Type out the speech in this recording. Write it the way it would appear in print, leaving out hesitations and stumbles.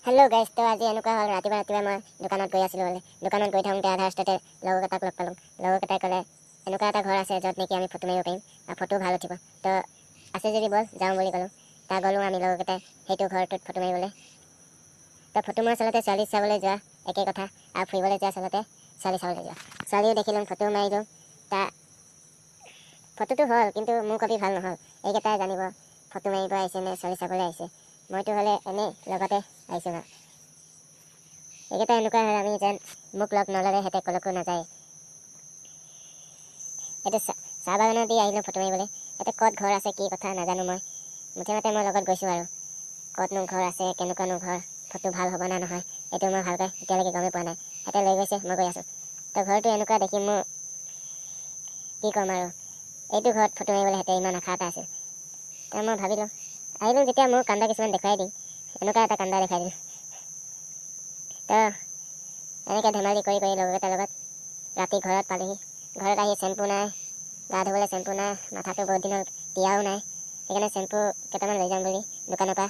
Hello guys, तो आज एनुका हल रातिपुवा मैं दुकानत गई आছিলো बोले दुकानत गई थाउते आधा रास्ताते लगरकेटाक लग पालो। लगरकेटाই कले एनुका एटा घर आछे जत नेকি आमी फटो मारिब पारिम आ फटो ভাল उठिब। तो आछे जदि बल जाऊ बोली कलो। ता गलो आमी लगरकेटाই हेतु घरटुत फटो मारिबले। तो फटो मार चलते चाली चाबले जा एके कथा आ फुरिबले जा चलते चाली चाबले जा चालिও देखिलम फटो मारिलो। ता फटोটো हल किन्तु मुख कपि ভাল নহल। एकेटाই जानिब फटो मारिब आइसे ने चाली चाबले आइसे। मइतो हले एने लगते आइसे ना एकेटा एनुका हल आमी जेन मुख लग नलरे हेते कलको नाजाय। एते चाह बागान दि आइलो फटो मारिबले। एते कत घर आछे कि कथा नाजानो मैं। मुठे मते मैं लगत गइसु आरो कतनो घर आछे केनुकानो घर फटो ভাল हब ना নহয় एतो मैं भालके एतियालेके गमे पोৱা নাই। एते লৈ গৈছে মই गइ आछो। तो घरটো एनुका देखि मो कि कम आरो एतु घरत फटो मारिबले हेते इमान आशा এটা আছিল। तो मैं भाबिलो आइलो जेतिया मोर कांदा किछुमान देखाइ दिम एनुका এটা कांदा देखाइ दिम। तो এনেকে ধেমালি কৰি কৰি লগৰকেইটাৰ লগত ৰাতি ঘৰত পালোহি। ঘৰত আহি চেম্পু নাই, গা ধুবলৈ চেম্পু নাই, মাথাটো বহুত দিন হ'ল তিয়াও নাই। সেইকাৰণে চেম্পু কেইটামান লৈ যাম বুলি দোকানৰ পৰা